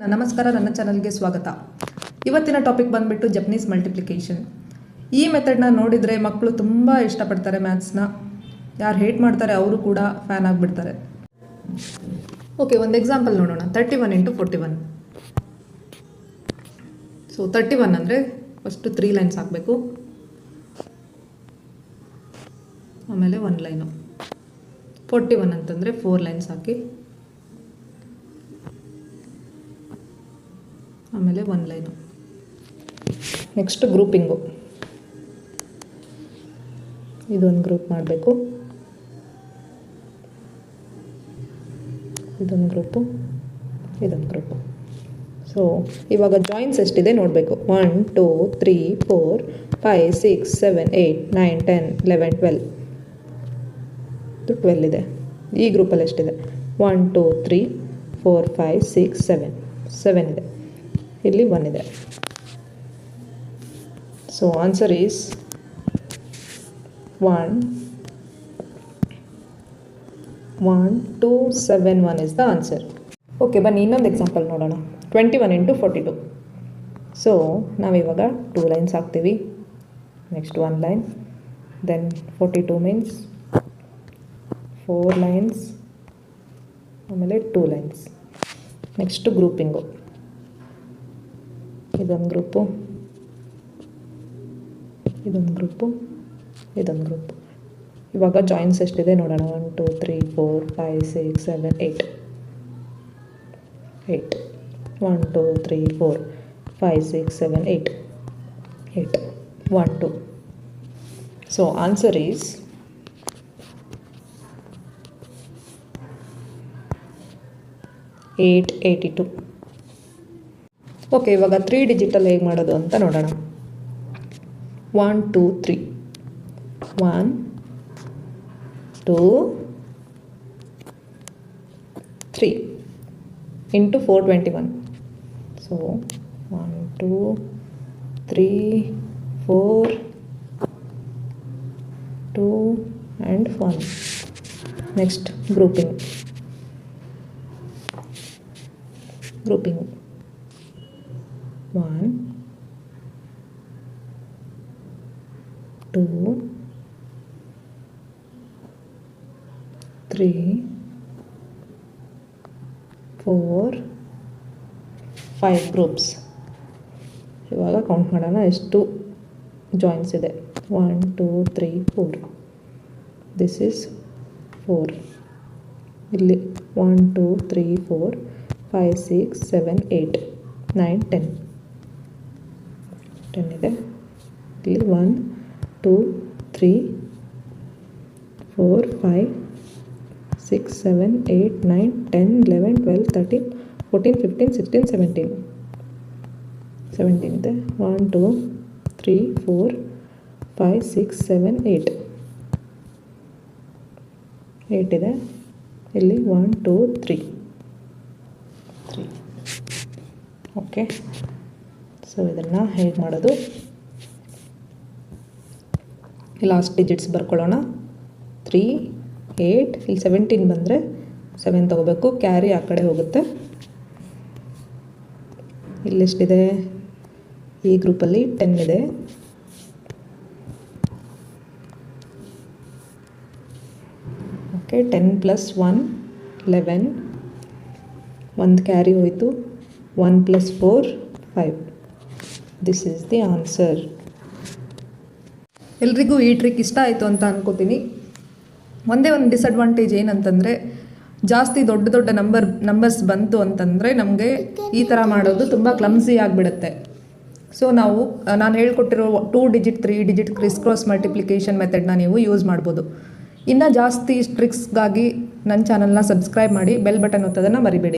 ನಮಸ್ಕಾರ, ನನ್ನ ಚಾನಲ್ಗೆ ಸ್ವಾಗತ. ಇವತ್ತಿನ ಟಾಪಿಕ್ ಬಂದ್ಬಿಟ್ಟು ಜಪನೀಸ್ ಮಲ್ಟಿಪ್ಲಿಕೇಶನ್. ಈ ಮೆಥಡ್ನ ನೋಡಿದರೆ ಮಕ್ಕಳು ತುಂಬ ಇಷ್ಟಪಡ್ತಾರೆ. ಮ್ಯಾಥ್ಸ್ನ ಯಾರು ಹೇಟ್ ಮಾಡ್ತಾರೆ ಅವರು ಕೂಡ ಫ್ಯಾನ್ ಆಗಿಬಿಡ್ತಾರೆ. ಓಕೆ, ಒಂದು ಎಕ್ಸಾಂಪಲ್ ನೋಡೋಣ. 31 × 41. ಸೊ 31 ಅಂದರೆ ಫಸ್ಟು 3 ಲೈನ್ಸ್ ಹಾಕಬೇಕು, ಆಮೇಲೆ 1 ಲೈನು. 41 ಅಂತಂದರೆ 4 ಲೈನ್ಸ್ ಹಾಕಿ, ಆಮೇಲೆ 1 ಲೈನು. ನೆಕ್ಸ್ಟ್ ಗ್ರೂಪಿಂಗು. ಇದೊಂದು ಗ್ರೂಪ್ ಮಾಡಬೇಕು, ಇದೊಂದು ಗ್ರೂಪು, ಇದೊಂದು ಗ್ರೂಪು. ಸೊ ಇವಾಗ ಜಾಯಿನ್ಸ್ ಎಷ್ಟಿದೆ ನೋಡಬೇಕು. 1 2 3 4 5 6 7 8 9 10 11 12. ಇದು 12 ಇದೆ. ಈ ಗ್ರೂಪಲ್ಲಿ ಎಷ್ಟಿದೆ? 1 2 3 4 5 6 7 ಇದೆ. ಇಲ್ಲಿ 1 ಇದೆ. So answer is 1 1 2 7 1 is the answer. Okay, ಬನ್ನಿ ಇನ್ನೊಂದು ಎಕ್ಸಾಂಪಲ್ ನೋಡೋಣ. 21 × 42. ಸೊ ನಾವಿವಾಗ 2 ಲೈನ್ಸ್ ಹಾಕ್ತೀವಿ, next 1 line, then 42 means 4 lines, ಆಮೇಲೆ 2 ಲೈನ್ಸ್. ನೆಕ್ಸ್ಟ್ ಗ್ರೂಪಿಂಗು. ಇದೊಂದು ಗ್ರೂಪು, ಇದೊಂದು ಗ್ರೂಪು, ಇದೊಂದು ಗ್ರೂಪು. ಇವಾಗ ಜಾಯಿನ್ಸ್ ಎಷ್ಟಿದೆ ನೋಡೋಣ. 1 2 3 4 5 6 7 8 1 2 3 4 5 6 7 8 1 2. So answer is 882. ಓಕೆ, ಇವಾಗ 3 ಡಿಜಿಟಲ್ಲಿ ಹೇಗೆ ಮಾಡೋದು ಅಂತ ನೋಡೋಣ. 1 2 3 1 2 3 × 421. So 1 2 3 4 2 and 1. Next grouping. 1 2 3 4 5 groups. ಇವಾಗ ಕೌಂಟ್ ಮಾಡೋಣ ಎಷ್ಟು ಜಾಯಿನ್ಸ್ ಇದೆ. 1 2 3 4. This is 4. ಇಲ್ಲಿ 1 2 3 4 5 6 7 8 9 10 ಇದೆ. ಇಲ್ಲಿ 1 2 3 4 5 6 7 8 9 10 11 12 13 14 15 16 17 ಇದೆ. 1 2 3 4 5 6 7 8 ಇದೆ. ಇಲ್ಲಿ 1 2 3. ಓಕೆ, ಸೊ ಇದನ್ನು ಹೇಗೆ ಮಾಡೋದು? Last digits ಬರ್ಕೊಳ್ಳೋಣ. 3 8, ಇಲ್ಲಿ 17 ಬಂದರೆ 7 ತೊಗೋಬೇಕು, ಕ್ಯಾರಿ ಆ ಕಡೆ ಹೋಗುತ್ತೆ. ಇಲ್ಲೆಷ್ಟಿದೆ? ಈ ಗ್ರೂಪಲ್ಲಿ 10 ಇದೆ. ಓಕೆ, 10 + 1 11. 1 ಕ್ಯಾರಿ ಹೋಯಿತು. 1 + 4 5. This is the answer. ಎಲ್ರಿಗೂ ಈ ಟ್ರಿಕ್ ಇಷ್ಟ ಆಯಿತು ಅಂತ ಅನ್ಕೋತೀನಿ. ಒಂದೇ ಒಂದು ಡಿಸಡ್ವಾಂಟೇಜ್ ಏನಂತಂದರೆ, ಜಾಸ್ತಿ ದೊಡ್ಡ ದೊಡ್ಡ ನಂಬರ್ಸ್ ಬಂತು ಅಂತಂದರೆ ನಮಗೆ ಈ ಥರ ಮಾಡೋದು ತುಂಬ ಕ್ಲಮ್ಸಿ ಆಗಿಬಿಡುತ್ತೆ. ಸೊ ನಾನು ಹೇಳ್ಕೊಟ್ಟಿರೋ 2 digit 3 digit criss cross multiplication ಮೆಥಡ್ನ ನೀವು ಯೂಸ್ ಮಾಡ್ಬೋದು. ಇನ್ನು ಜಾಸ್ತಿ ಟ್ರಿಕ್ಸ್ಗಾಗಿ ನನ್ನ ಚಾನಲ್ನ ಸಬ್ಸ್ಕ್ರೈಬ್ ಮಾಡಿ, ಬೆಲ್ ಬಟನ್ ಒತ್ತೋದನ್ನು ಮರಿಬೇಡಿ.